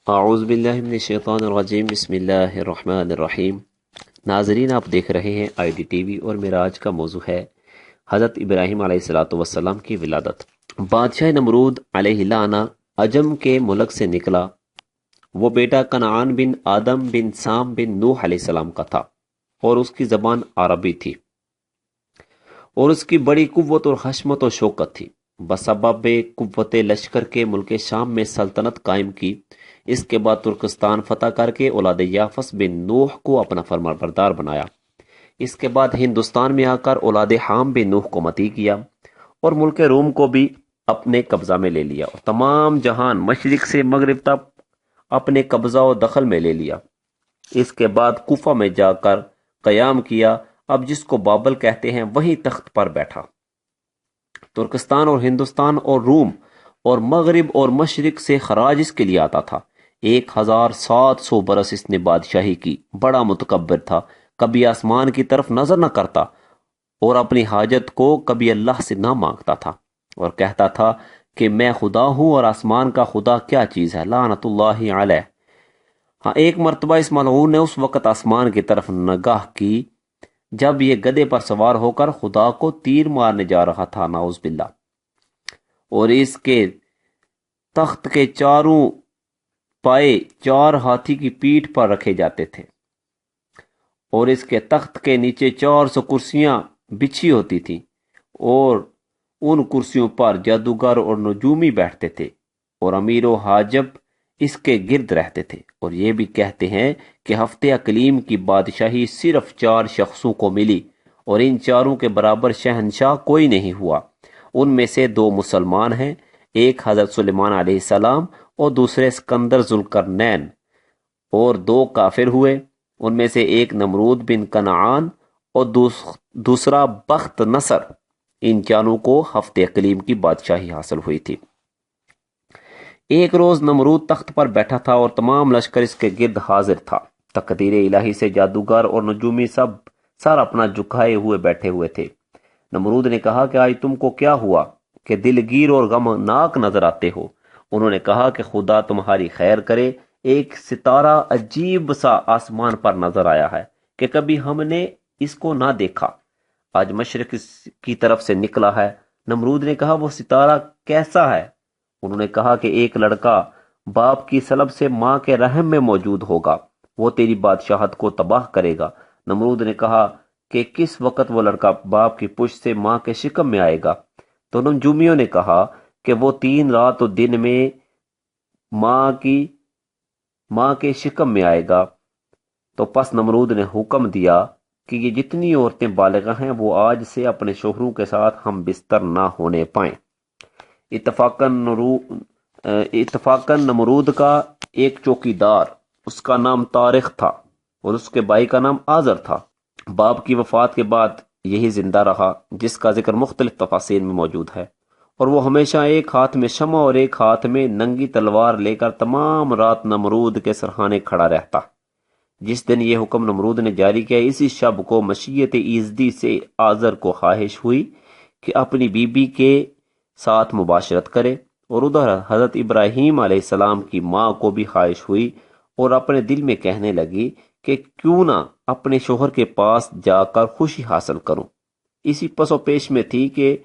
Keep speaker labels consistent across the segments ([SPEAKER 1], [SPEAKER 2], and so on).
[SPEAKER 1] اعوذ باللہ من الشیطان الرجیم، بسم اللہ الرحمن الرحیم۔ ناظرین، آپ دیکھ رہے ہیں آئی ڈی ٹی وی اور میرا آج کا موضوع ہے حضرت ابراہیم علیہ السلام کی ولادت۔ بادشاہ نمرود علیہ لعنہ عجم کے ملک سے نکلا۔ وہ بیٹا کنعان بن آدم بن سام بن نوح علیہ السلام کا تھا اور اس کی زبان عربی تھی اور اس کی بڑی قوت اور حشمت و شوکت تھی۔ بسبب قوت لشکر کے ملک شام میں سلطنت قائم کی۔ اس کے بعد ترکستان فتح کر کے اولاد یافس بن نوح کو اپنا فرمانبردار بنایا۔ اس کے بعد ہندوستان میں آ کر اولاد حام بن نوح کو مطیع کیا اور ملک روم کو بھی اپنے قبضہ میں لے لیا اور تمام جہان مشرق سے مغرب تک اپنے قبضہ و دخل میں لے لیا۔ اس کے بعد کوفہ میں جا کر قیام کیا، اب جس کو بابل کہتے ہیں، وہی تخت پر بیٹھا۔ ترکستان اور ہندوستان اور روم اور مغرب اور مشرق سے خراج اس کے لیے آتا تھا۔ 1700 برس اس نے بادشاہی کی۔ بڑا متکبر تھا، کبھی آسمان کی طرف نظر نہ کرتا اور اپنی حاجت کو کبھی اللہ سے نہ مانگتا تھا اور کہتا تھا کہ میں خدا ہوں اور آسمان کا خدا کیا چیز ہے، لعنت اللہ علیہ۔ ہاں، ایک مرتبہ اس ملعون نے اس وقت آسمان کی طرف نگاہ کی جب یہ گدھے پر سوار ہو کر خدا کو تیر مارنے جا رہا تھا، نعوذ باللہ، اور اس کے تخت کے چاروں پائے 4 ہاتھی کی پیٹھ پر رکھے جاتے تھے اور اس کے تخت کے نیچے 400 کرسیاں بچھی ہوتی تھیں اور ان کرسیوں پر جادوگر اور نجومی بیٹھتے تھے اور امیر و حاجب اس کے گرد رہتے تھے۔ اور یہ بھی کہتے ہیں کہ ہفتے اقلیم کی بادشاہی صرف 4 شخصوں کو ملی اور ان چاروں کے برابر شہنشاہ کوئی نہیں ہوا۔ ان میں سے 2 مسلمان ہیں، ایک حضرت سلیمان علیہ السلام اور دوسرے سکندر ذوالقرنین، اور 2 کافر ہوئے، ان میں سے ایک نمرود بن کنعان اور دوسرا بخت نصر۔ ان چاروں کو ہفتے اقلیم کی بادشاہی حاصل ہوئی تھی۔ ایک روز نمرود تخت پر بیٹھا تھا اور تمام لشکر اس کے گرد حاضر تھا۔ تقدیر الہی سے جادوگر اور نجومی سر اپنا جھکائے ہوئے بیٹھے ہوئے تھے۔ نمرود نے کہا کہ آج تم کو کیا ہوا کہ دلگیر اور غمناک نظر آتے ہو؟ انہوں نے کہا کہ خدا تمہاری خیر کرے، ایک ستارہ عجیب سا آسمان پر نظر آیا ہے کہ کبھی ہم نے اس کو نہ دیکھا، آج مشرق کی طرف سے نکلا ہے۔ نمرود نے کہا وہ ستارہ کیسا ہے؟ انہوں نے کہا کہ ایک لڑکا باپ کی سلب سے ماں کے رحم میں موجود ہوگا، وہ تیری بادشاہت کو تباہ کرے گا۔ نمرود نے کہا کہ کس وقت وہ لڑکا باپ کی پشت سے ماں کے شکم میں آئے گا؟ تو نجومیوں نے کہا کہ وہ 3 رات و دن میں ماں کے شکم میں آئے گا۔ تو پس نمرود نے حکم دیا کہ یہ جتنی عورتیں بالغ ہیں وہ آج سے اپنے شوہروں کے ساتھ ہم بستر نہ ہونے پائیں۔ اتفاقاً نمرود کا ایک چوکیدار، اس کا نام طارق تھا اور اس کے بھائی کا نام آزر تھا، باپ کی وفات کے بعد یہی زندہ رہا، جس کا ذکر مختلف تفاسیر میں موجود ہے، اور وہ ہمیشہ ایک ہاتھ میں شمع اور ایک ہاتھ میں ننگی تلوار لے کر تمام رات نمرود کے سرہانے کھڑا رہتا۔ جس دن یہ حکم نمرود نے جاری کیا، اسی شب کو مشیت ایزدی سے آزر کو خواہش ہوئی کہ اپنی بیوی کے ساتھ مباشرت کرے، اور ادھر حضرت ابراہیم علیہ السلام کی ماں کو بھی خواہش ہوئی اور اپنے دل میں کہنے لگی کہ کیوں نہ اپنے شوہر کے پاس جا کر خوشی حاصل کروں۔ اسی پس و پیش میں تھی کہ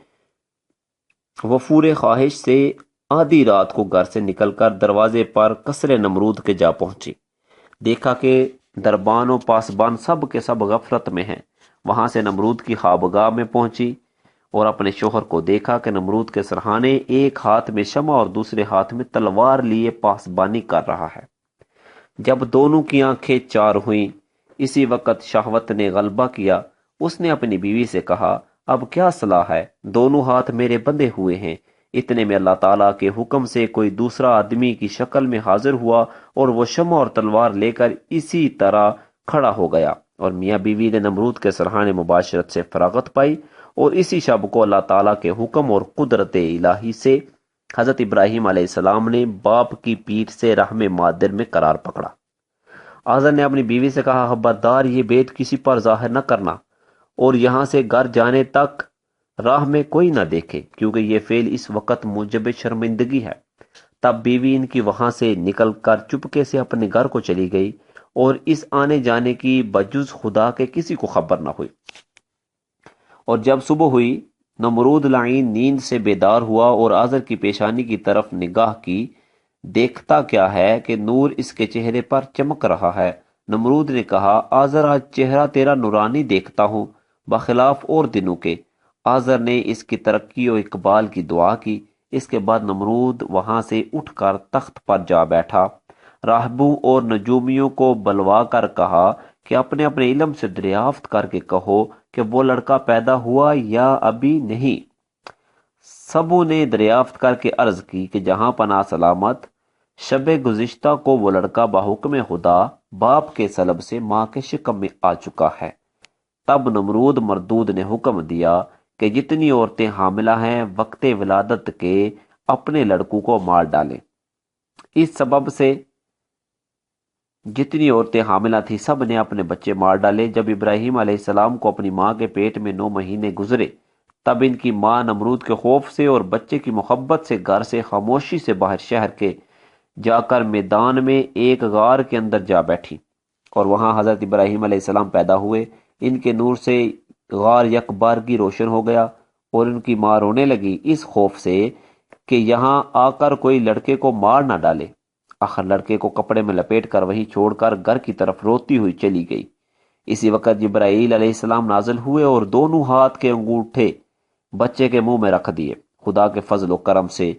[SPEAKER 1] وہ پورے خواہش سے آدھی رات کو گھر سے نکل کر دروازے پر قصر نمرود کے جا پہنچی۔ دیکھا کہ دربان و پاسبان سب کے سب غفلت میں ہیں۔ وہاں سے نمرود کی خوابگاہ میں پہنچی اور اپنے شوہر کو دیکھا کہ نمرود کے سرہانے ایک ہاتھ میں شمع اور دوسرے ہاتھ میں تلوار لیے پاسبانی کر رہا ہے۔ جب دونوں کی آنکھیں 4 ہوئیں، اسی وقت شہوت نے غلبہ کیا۔ اس نے اپنی بیوی سے کہا، اب کیا صلاح ہے؟ دونوں ہاتھ میرے بندھے ہوئے ہیں۔ اتنے میں اللہ تعالیٰ کے حکم سے کوئی دوسرا آدمی کی شکل میں حاضر ہوا اور وہ شمع اور تلوار لے کر اسی طرح کھڑا ہو گیا، اور میاں بیوی نے نمرود کے سرہانے مباشرت سے فراغت پائی، اور اسی شب کو اللہ تعالیٰ کے حکم اور قدرت الہی سے حضرت ابراہیم علیہ السلام نے باپ کی پیٹھ سے رحم مادر میں قرار پکڑا۔ آزر نے اپنی بیوی سے کہا، خبردار یہ بیت کسی پر ظاہر نہ کرنا اور یہاں سے گھر جانے تک راہ میں کوئی نہ دیکھے، کیونکہ یہ فعل اس وقت موجب شرمندگی ہے۔ تب بیوی ان کی وہاں سے نکل کر چپکے سے اپنے گھر کو چلی گئی اور اس آنے جانے کی بجز خدا کے کسی کو خبر نہ ہوئی۔ اور جب صبح ہوئی، نمرود لعین نیند سے بیدار ہوا اور آزر کی پیشانی کی طرف نگاہ کی، دیکھتا کیا ہے کہ نور اس کے چہرے پر چمک رہا ہے۔ نمرود نے کہا، آزر آج چہرہ تیرا نورانی دیکھتا ہوں، بخلاف اور دنوں کے۔ آزر نے اس کی ترقی و اقبال کی دعا کی۔ اس کے بعد نمرود وہاں سے اٹھ کر تخت پر جا بیٹھا، راہبوں اور نجومیوں کو بلوا کر کہا کہ اپنے اپنے علم سے دریافت کر کے کہو کہ وہ لڑکا پیدا ہوا یا ابھی نہیں۔ سبوں نے دریافت کر کے عرض کی کہ جہاں پناہ سلامت، شب گزشتہ کو وہ لڑکا بحکم خدا باپ کے سلب سے ماں کے شکم میں آ چکا ہے۔ تب نمرود مردود نے حکم دیا کہ جتنی عورتیں حاملہ ہیں وقت ولادت کے اپنے لڑکوں کو مار ڈالیں۔ اس سبب سے جتنی عورتیں حاملہ تھیں سب نے اپنے بچے مار ڈالے۔ جب ابراہیم علیہ السلام کو اپنی ماں کے پیٹ میں 9 مہینے گزرے، تب ان کی ماں نمرود کے خوف سے اور بچے کی محبت سے گھر سے خاموشی سے باہر شہر کے جا کر میدان میں ایک غار کے اندر جا بیٹھی، اور وہاں حضرت ابراہیم علیہ السلام پیدا ہوئے۔ ان کے نور سے غار یک بارگی روشن ہو گیا، اور ان کی ماں رونے لگی اس خوف سے کہ یہاں آ کر کوئی لڑکے کو مار نہ ڈالے۔ آخر لڑکے کو کپڑے میں لپیٹ کر وہیں چھوڑ کر گھر کی طرف روتی ہوئی چلی گئی۔ اسی وقت جبرائیل علیہ السلام نازل ہوئے اور دونوں ہاتھ کے انگوٹھے بچے کے منہ میں رکھ دیے۔ خدا کے فضل و کرم سے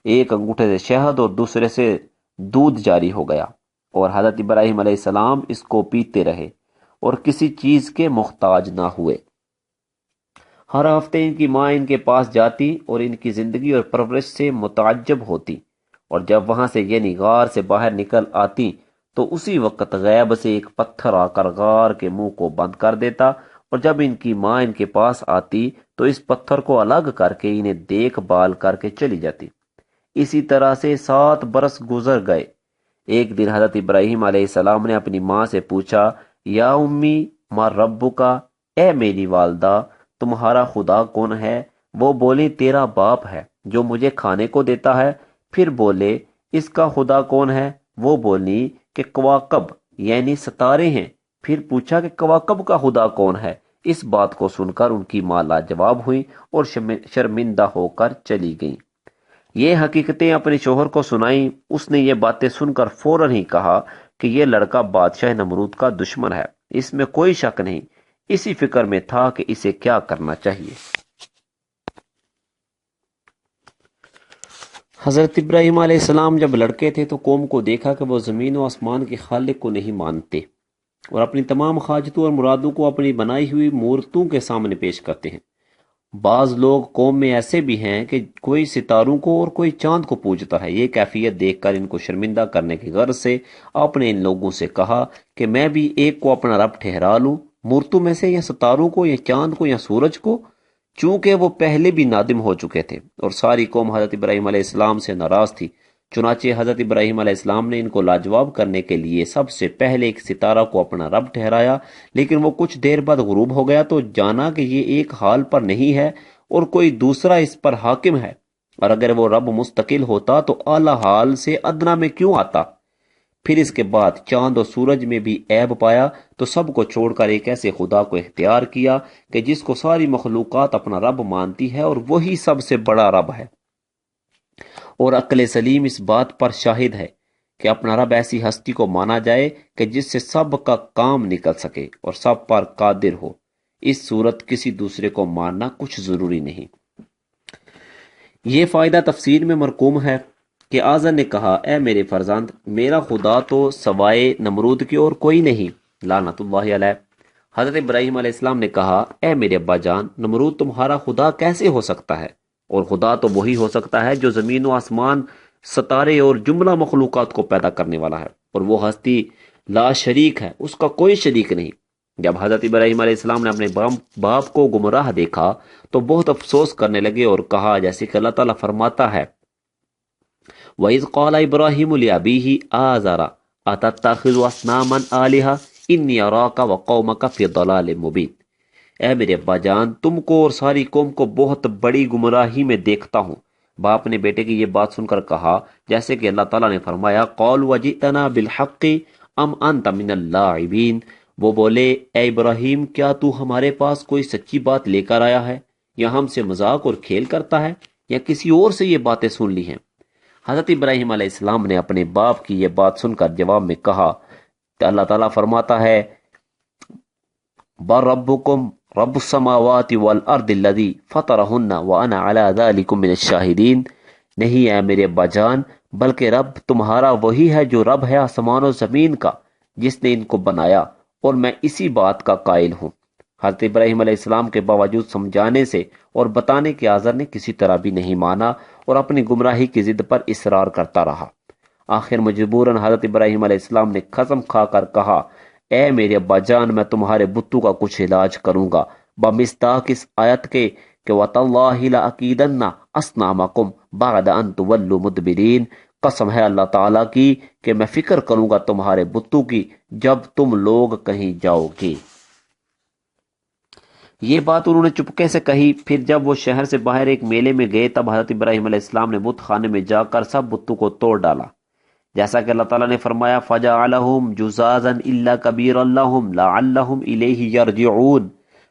[SPEAKER 1] ایک انگوٹھے سے شہد اور دوسرے سے دودھ جاری ہو گیا، اور حضرت ابراہیم علیہ السلام اس کو پیتے رہے اور کسی چیز کے محتاج نہ ہوئے۔ ہر ہفتے ان کی ماں ان کے پاس جاتی اور ان کی زندگی اور پرورش سے متعجب ہوتی، اور جب وہاں سے یعنی غار سے باہر نکل آتی تو اسی وقت غیب سے ایک پتھر آ کر غار کے منہ کو بند کر دیتا، اور جب ان کی ماں ان کے پاس آتی تو اس پتھر کو الگ کر کے انہیں دیکھ بھال کر کے چلی جاتی۔ اسی طرح سے 7 برس گزر گئے۔ ایک دن حضرت ابراہیم علیہ السلام نے اپنی ماں سے پوچھا، یا امی ما ربکا، اے میری والدہ تمہارا خدا کون ہے؟ وہ بولی، تیرا باپ ہے جو مجھے کھانے کو دیتا ہے۔ پھر بولے، اس کا خدا کون ہے؟ وہ بولی کہ کواکب یعنی ستارے ہیں۔ پھر پوچھا کہ کواکب کا خدا کون ہے؟ اس بات کو سن کر ان کی ماں لاجواب ہوئی اور شرمندہ ہو کر چلی گئیں۔ یہ حقیقتیں اپنے شوہر کو سنائیں۔ اس نے یہ باتیں سن کر فوراً ہی کہا کہ یہ لڑکا بادشاہ نمرود کا دشمن ہے، اس میں کوئی شک نہیں۔ اسی فکر میں تھا کہ اسے کیا کرنا چاہیے۔ حضرت ابراہیم علیہ السلام جب لڑکے تھے تو قوم کو دیکھا کہ وہ زمین و آسمان کے خالق کو نہیں مانتے اور اپنی تمام حاجتوں اور مرادوں کو اپنی بنائی ہوئی مورتوں کے سامنے پیش کرتے ہیں۔ بعض لوگ قوم میں ایسے بھی ہیں کہ کوئی ستاروں کو اور کوئی چاند کو پوجتا ہے۔ یہ کیفیت دیکھ کر ان کو شرمندہ کرنے کی غرض سے آپ نے ان لوگوں سے کہا کہ میں بھی ایک کو اپنا رب ٹھہرا لوں، مورتوں میں سے، یا ستاروں کو، یا چاند کو، یا سورج کو، چونکہ وہ پہلے بھی نادم ہو چکے تھے۔ اور ساری قوم حضرت ابراہیم علیہ السلام سے ناراض تھی۔ چنانچہ حضرت ابراہیم علیہ السلام نے ان کو لاجواب کرنے کے لیے سب سے پہلے ایک ستارہ کو اپنا رب ٹھہرایا، لیکن وہ کچھ دیر بعد غروب ہو گیا تو جانا کہ یہ ایک حال پر نہیں ہے اور کوئی دوسرا اس پر حاکم ہے، اور اگر وہ رب مستقل ہوتا تو اعلیٰ حال سے ادنا میں کیوں آتا؟ پھر اس کے بعد چاند اور سورج میں بھی عیب پایا تو سب کو چھوڑ کر ایک ایسے خدا کو اختیار کیا کہ جس کو ساری مخلوقات اپنا رب مانتی ہے، اور وہی سب سے بڑا رب ہے۔ اور عقل سلیم اس بات پر شاہد ہے کہ اپنا رب ایسی ہستی کو مانا جائے کہ جس سے سب کا کام نکل سکے اور سب پر قادر ہو۔ اس صورت کسی دوسرے کو ماننا کچھ ضروری نہیں۔ یہ فائدہ تفسیر میں مرقوم ہے کہ آزر نے کہا، اے میرے فرزند، میرا خدا تو سوائے نمرود کے اور کوئی نہیں، لعنت اللہ علیہ۔ حضرت ابراہیم علیہ السلام نے کہا، اے میرے ابا جان، نمرود تمہارا خدا کیسے ہو سکتا ہے؟ اور خدا تو وہی ہو سکتا ہے جو زمین و آسمان، ستارے اور جملہ مخلوقات کو پیدا کرنے والا ہے، اور وہ ہستی لا شریک ہے، اس کا کوئی شریک نہیں۔ جب حضرت ابراہیم علیہ السلام نے اپنے باپ کو گمراہ دیکھا تو بہت افسوس کرنے لگے اور کہا، جیسے کہ اللہ تعالیٰ فرماتا ہے، وَإِذْ قَالَ إِبْرَاهِيمُ لِأَبِيهِ آزَرَ أَتَتَّخِذُ أَصْنَامًا آلِهَةً إِنِّي أَرَاكَ وَقَوْمَكَ فِي ضَلَالٍ مُبِينٍ۔ اے میرے ابا جان، تم کو اور ساری قوم کو بہت بڑی گمراہی میں دیکھتا ہوں۔ باپ نے بیٹے کی یہ بات سن کر کہا جیسے کہ اللہ تعالیٰ نے فرمایا قالوا وجئتنا بالحق ام انت من اللاعبین، وہ بولے اے ابراہیم کیا تو ہمارے پاس کوئی سچی بات لے کر آیا ہے یا ہم سے مذاق اور کھیل کرتا ہے یا کسی اور سے یہ باتیں سن لی ہیں؟ حضرت ابراہیم علیہ السلام نے اپنے باپ کی یہ بات سن کر جواب میں کہا کہ اللہ تعالیٰ فرماتا ہے بر ربکم رب السماوات والارض الذی فطرہن وانا علی ذلکم من الشاہدین، نہیں ہے میرے ابا جان بلکہ رب تمہارا وہی ہے جو رب ہے آسمان و زمین کا، جس نے ان کو بنایا اور میں اسی بات کا قائل ہوں۔ حضرت ابراہیم علیہ السلام کے باوجود سمجھانے سے اور بتانے کے آزر نے کسی طرح بھی نہیں مانا اور اپنی گمراہی کی ضد پر اصرار کرتا رہا۔ آخر مجبوراً حضرت ابراہیم علیہ السلام نے قسم کھا کر کہا اے میرے ابا جان میں تمہارے بتوں کا کچھ علاج کروں گا، بمصداق اس آیت کے کہ وَتَاللَّهِ لَأَكِيدَنَّ أَصْنَامَكُمْ بَعْدَ أَن تُوَلُّوا مُدْبِرِينَ، قسم ہے اللہ تعالیٰ کی کہ میں فکر کروں گا تمہارے بتوں کی جب تم لوگ کہیں جاؤ گے۔ یہ بات انہوں نے چپکے سے کہی۔ پھر جب وہ شہر سے باہر ایک میلے میں گئے تب حضرت ابراہیم علیہ السلام نے بت خانے میں جا کر سب بتوں کو توڑ ڈالا، جیسا کہ اللہ تعالیٰ نے فرمایا فَجَعَلَهُمْ جُزَازًا إِلَّا كَبِيرًا لَهُمْ لَعَلَّهُمْ إِلَيْهِ يَرْجِعُونَ،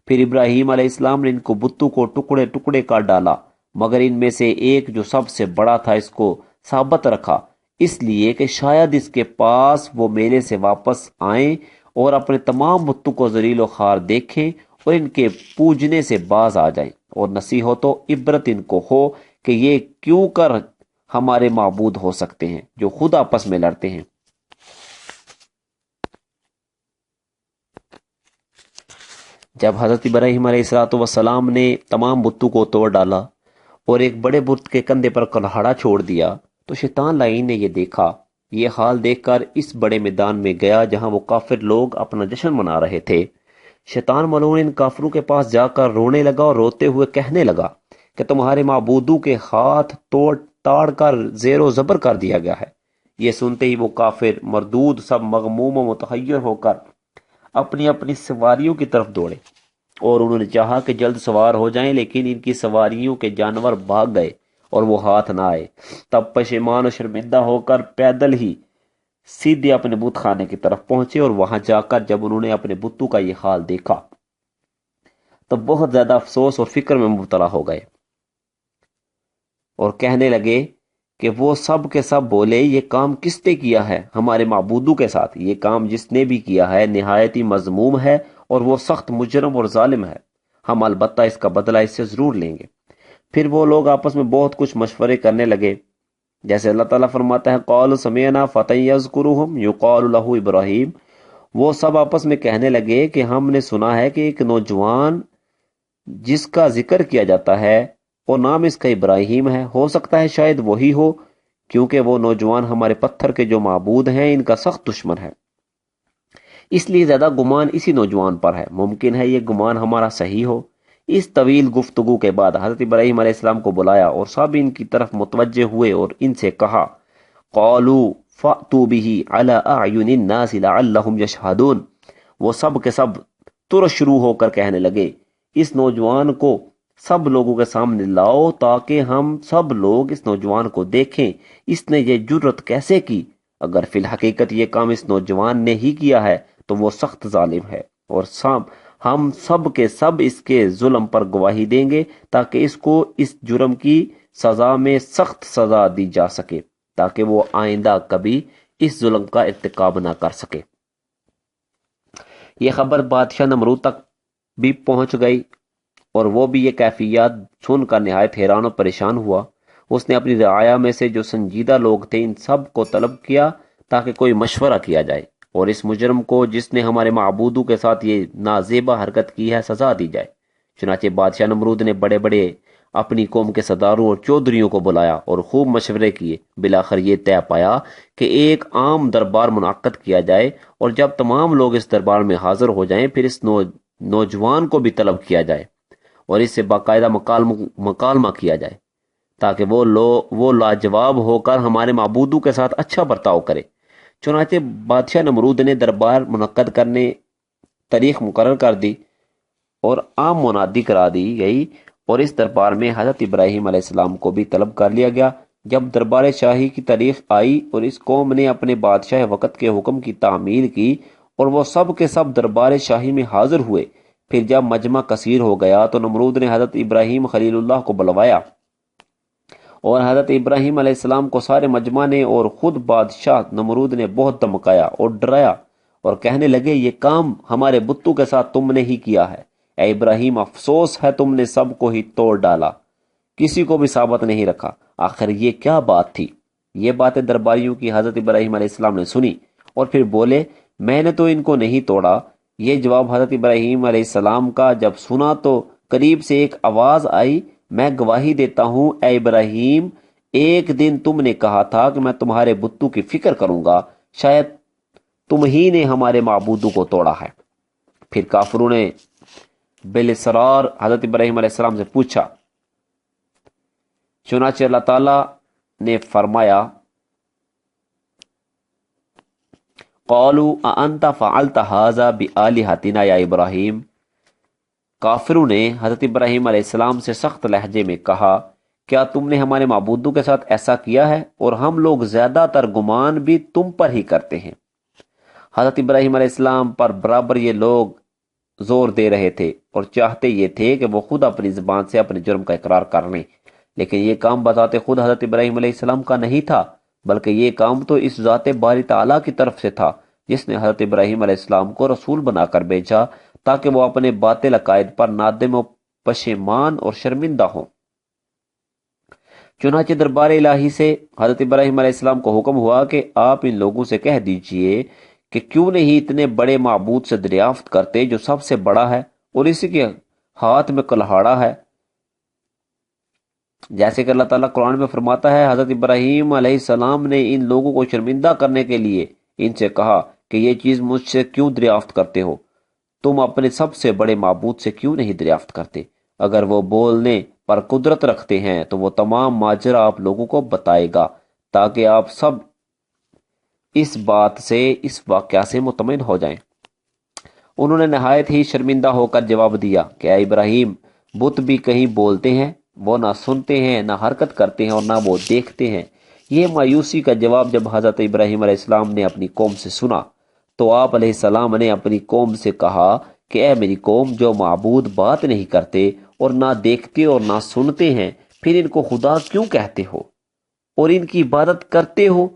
[SPEAKER 1] پھر ابراہیم علیہ السلام نے ان کو بتوں کو ٹکڑے ٹکڑے کر ڈالا مگر ان میں سے ایک جو سب سے بڑا تھا اس کو ثابت رکھا، اس لیے کہ شاید اس کے پاس وہ میلے سے واپس آئیں اور اپنے تمام بتوں کو ذلیل و خوار دیکھیں اور ان کے پوجنے سے باز آ جائیں، اور نصیحت و عبرت ان کو ہو کہ یہ کیوں کر ہمارے معبود ہو سکتے ہیں جو خود آپس میں لڑتے ہیں۔ جب حضرت ابراہیم علیہ السلام نے تمام بتوں کو توڑ ڈالا اور ایک بڑے بت کے کندھے پر کلہاڑا چھوڑ دیا تو شیطان لعین نے یہ دیکھا۔ یہ حال دیکھ کر اس بڑے میدان میں گیا جہاں وہ کافر لوگ اپنا جشن منا رہے تھے۔ شیطان ملعون ان کافروں کے پاس جا کر رونے لگا اور روتے ہوئے کہنے لگا کہ تمہارے معبودوں کے ہاتھ توڑ تاڑ کر زیر و زبر کر دیا گیا ہے۔ یہ سنتے ہی وہ کافر مردود سب مغموم و متحیر ہو کر اپنی اپنی سواریوں کی طرف دوڑے اور انہوں نے چاہا کہ جلد سوار ہو جائیں، لیکن ان کی سواریوں کے جانور بھاگ گئے اور وہ ہاتھ نہ آئے۔ تب پشیمان و شرمندہ ہو کر پیدل ہی سیدھے اپنے بت خانے کی طرف پہنچے اور وہاں جا کر جب انہوں نے اپنے بتوں کا یہ حال دیکھا تو بہت زیادہ افسوس اور فکر میں مبتلا ہو گئے اور کہنے لگے کہ وہ سب کے سب بولے یہ کام کس نے کیا ہے ہمارے معبودوں کے ساتھ؟ یہ کام جس نے بھی کیا ہے نہایت ہی مذموم ہے اور وہ سخت مجرم اور ظالم ہے، ہم البتہ اس کا بدلہ اس سے ضرور لیں گے۔ پھر وہ لوگ آپس میں بہت کچھ مشورے کرنے لگے، جیسے اللہ تعالیٰ فرماتا ہے قالوا سمعنا فتى يذكرهم يقال له ابراہیم، وہ سب آپس میں کہنے لگے کہ ہم نے سنا ہے کہ ایک نوجوان جس کا ذکر کیا جاتا ہے اور نام اس کا ابراہیم ہے، ہو سکتا ہے شاید وہی ہو، کیونکہ وہ نوجوان ہمارے پتھر کے جو معبود ہیں ان کا سخت دشمن ہے، اس لیے زیادہ گمان اسی نوجوان پر ہے، ممکن ہے یہ گمان ہمارا صحیح ہو۔ اس طویل گفتگو کے بعد حضرت ابراہیم علیہ السلام کو بلایا اور سب ان کی طرف متوجہ ہوئے اور ان سے کہا قالوا فأتوا به على اعین الناس لعلهم یشهدون، وہ سب کے سب ترش شروع ہو کر کہنے لگے اس نوجوان کو سب لوگوں کے سامنے لاؤ تاکہ ہم سب لوگ اس نوجوان کو دیکھیں اس نے یہ جرت کیسے کی، اگر فی الحقیقت یہ کام اس نوجوان نے ہی کیا ہے تو وہ سخت ظالم ہے، اور ہم سب کے سب اس کے ظلم پر گواہی دیں گے تاکہ اس کو اس جرم کی سزا میں سخت سزا دی جا سکے تاکہ وہ آئندہ کبھی اس ظلم کا ارتکاب نہ کر سکے۔ یہ خبر بادشاہ نمرود تک بھی پہنچ گئی اور وہ بھی یہ کیفیات سن کر نہایت حیران و پریشان ہوا۔ اس نے اپنی رعایا میں سے جو سنجیدہ لوگ تھے ان سب کو طلب کیا تاکہ کوئی مشورہ کیا جائے اور اس مجرم کو جس نے ہمارے معبودوں کے ساتھ یہ نازیبہ حرکت کی ہے سزا دی جائے۔ چنانچہ بادشاہ نمرود نے بڑے بڑے اپنی قوم کے سرداروں اور چودھریوں کو بلایا اور خوب مشورے کیے، بالآخر یہ طے پایا کہ ایک عام دربار منعقد کیا جائے اور جب تمام لوگ اس دربار میں حاضر ہو جائیں پھر اس نوجوان کو بھی طلب کیا جائے اور اس سے باقاعدہ مکالمہ کیا جائے تاکہ وہ لاجواب ہو کر ہمارے معبودوں کے ساتھ اچھا برتاؤ کرے۔ چنانچہ بادشاہ نمرود نے دربار منعقد کرنے تاریخ مقرر کر دی اور عام منادی کرا دی گئی اور اس دربار میں حضرت ابراہیم علیہ السلام کو بھی طلب کر لیا گیا۔ جب دربار شاہی کی تاریخ آئی اور اس قوم نے اپنے بادشاہ وقت کے حکم کی تعمیل کی اور وہ سب کے سب دربار شاہی میں حاضر ہوئے، پھر جب مجمع کثیر ہو گیا تو نمرود نے حضرت ابراہیم خلیل اللہ کو بلوایا اور حضرت ابراہیم علیہ السلام کو سارے مجمع نے اور خود بادشاہ نمرود نے بہت دمکایا اور ڈرایا اور کہنے لگے، یہ کام ہمارے بتوں کے ساتھ تم نے ہی کیا ہے۔ اے ابراہیم، افسوس ہے تم نے سب کو ہی توڑ ڈالا، کسی کو بھی ثابت نہیں رکھا۔ آخر یہ کیا بات تھی؟ یہ باتیں درباریوں کی حضرت ابراہیم علیہ السلام نے سنی اور پھر بولے، میں نے تو ان کو نہیں توڑا۔ یہ جواب حضرت ابراہیم علیہ السلام کا جب سنا تو قریب سے ایک آواز آئی، میں گواہی دیتا ہوں اے ابراہیم، ایک دن تم نے کہا تھا کہ میں تمہارے بتوں کی فکر کروں گا، شاید تم ہی نے ہمارے معبودوں کو توڑا ہے۔ پھر کافروں نے بالاسرار حضرت ابراہیم علیہ السلام سے پوچھا، چنانچہ اللہ تعالی نے فرمایا، قالوا اانت فعلت هذا بآلهتنا یا ابراہیم۔ کافروں نے حضرت ابراہیم علیہ السلام سے سخت لہجے میں کہا، کیا تم نے ہمارے معبودوں کے ساتھ ایسا کیا ہے؟ اور ہم لوگ زیادہ تر گمان بھی تم پر ہی کرتے ہیں۔ حضرت ابراہیم علیہ السلام پر برابر یہ لوگ زور دے رہے تھے اور چاہتے یہ تھے کہ وہ خود اپنی زبان سے اپنے جرم کا اقرار کر لیں، لیکن یہ کام بذات خود حضرت ابراہیم علیہ السلام کا نہیں تھا، بلکہ یہ کام تو اس ذات باری تعالیٰ کی طرف سے تھا جس نے حضرت ابراہیم علیہ السلام کو رسول بنا کر بھیجا تاکہ وہ اپنے باطل عقائد پر نادم و پشیمان اور شرمندہ ہوں۔ چنانچہ دربار الہی سے حضرت ابراہیم علیہ السلام کو حکم ہوا کہ آپ ان لوگوں سے کہہ دیجئے کہ کیوں نہیں اتنے بڑے معبود سے دریافت کرتے جو سب سے بڑا ہے اور اسی کے ہاتھ میں کلہاڑا ہے، جیسے کہ اللہ تعالیٰ قرآن میں فرماتا ہے، حضرت ابراہیم علیہ السلام نے ان لوگوں کو شرمندہ کرنے کے لیے ان سے کہا کہ یہ چیز مجھ سے کیوں دریافت کرتے ہو؟ تم اپنے سب سے بڑے معبود سے کیوں نہیں دریافت کرتے؟ اگر وہ بولنے پر قدرت رکھتے ہیں تو وہ تمام ماجرا آپ لوگوں کو بتائے گا تاکہ آپ سب اس بات سے، اس واقعہ سے مطمئن ہو جائیں۔ انہوں نے نہایت ہی شرمندہ ہو کر جواب دیا کہ اے ابراہیم، بت بھی کہیں بولتے ہیں، وہ نہ سنتے ہیں، نہ حرکت کرتے ہیں اور نہ وہ دیکھتے ہیں۔ یہ مایوسی کا جواب جب حضرت ابراہیم علیہ السلام نے اپنی قوم سے سنا تو آپ علیہ السلام نے اپنی قوم سے کہا کہ اے میری قوم، جو معبود بات نہیں کرتے اور نہ دیکھتے اور نہ سنتے ہیں، پھر ان کو خدا کیوں کہتے ہو اور ان کی عبادت کرتے ہو؟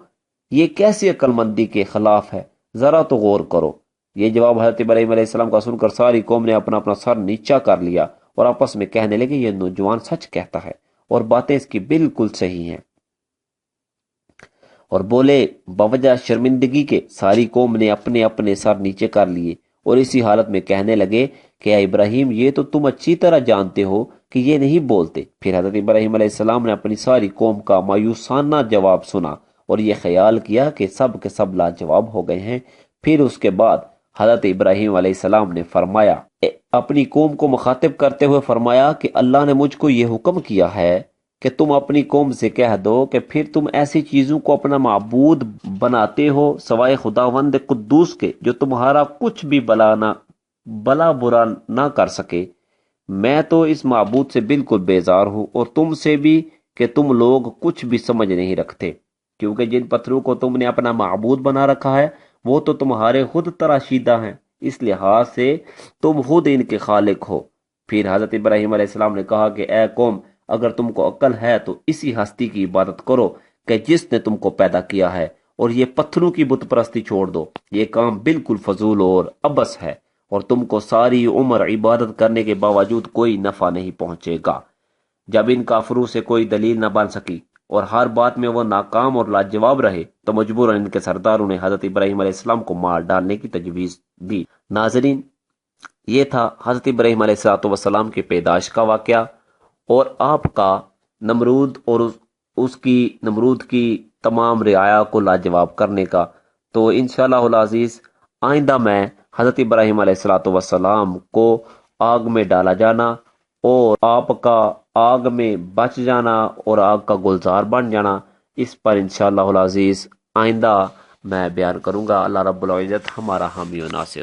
[SPEAKER 1] یہ کیسی عقل مندی کے خلاف ہے، ذرا تو غور کرو۔ یہ جواب حضرت ابراہیم علیہ السلام کا سن کر ساری قوم نے اپنا اپنا سر نیچا کر لیا اور آپس میں کہنے لگے، یہ نوجوان سچ کہتا ہے اور باتیں اس کی بالکل صحیح ہیں۔ اور بولے، بوجہ شرمندگی کے ساری قوم نے اپنے اپنے سر نیچے کر لیے اور اسی حالت میں کہنے لگے کہ اے ابراہیم، یہ تو تم اچھی طرح جانتے ہو کہ یہ نہیں بولتے۔ پھر حضرت ابراہیم علیہ السلام نے اپنی ساری قوم کا مایوسانہ جواب سنا اور یہ خیال کیا کہ سب کے سب لاجواب ہو گئے ہیں۔ پھر اس کے بعد حضرت ابراہیم علیہ السلام نے فرمایا، اپنی قوم کو مخاطب کرتے ہوئے فرمایا کہ اللہ نے مجھ کو یہ حکم کیا ہے کہ تم اپنی قوم سے کہہ دو کہ پھر تم ایسی چیزوں کو اپنا معبود بناتے ہو سوائے خداوند قدوس کے جو تمہارا کچھ بھی بلا برا نہ کر سکے۔ میں تو اس معبود سے بالکل بیزار ہوں اور تم سے بھی کہ تم لوگ کچھ بھی سمجھ نہیں رکھتے، کیونکہ جن پتھروں کو تم نے اپنا معبود بنا رکھا ہے وہ تو تمہارے خود تراشیدہ ہیں، اس لحاظ سے تم خود ان کے خالق ہو۔ پھر حضرت ابراہیم علیہ السلام نے کہا کہ اے قوم، اگر تم کو عقل ہے تو اسی ہستی کی عبادت کرو کہ جس نے تم کو پیدا کیا ہے، اور یہ پتھروں کی بت پرستی چھوڑ دو۔ یہ کام بالکل فضول اور عبث ہے اور تم کو ساری عمر عبادت کرنے کے باوجود کوئی نفع نہیں پہنچے گا۔ جب ان کافروں سے کوئی دلیل نہ بن سکی اور ہر بات میں وہ ناکام اور لاجواب رہے تو مجبوراً ان کے سرداروں نے حضرت ابراہیم علیہ السلام کو مار ڈالنے کی تجویز دی۔ ناظرین، یہ تھا حضرت ابراہیم علیہ السلام کی پیدائش کا واقعہ اور آپ کا نمرود اور نمرود کی تمام رعایا کو لاجواب کرنے کا۔ تو انشاءاللہ العزیز آئندہ میں حضرت ابراہیم علیہ السلام کو آگ میں ڈالا جانا اور آپ کا آگ میں بچ جانا اور آگ کا گلزار بن جانا، اس پر انشاءاللہ العزیز آئندہ میں بیان کروں گا۔ اللہ رب العزت ہمارا حامی و ناصر۔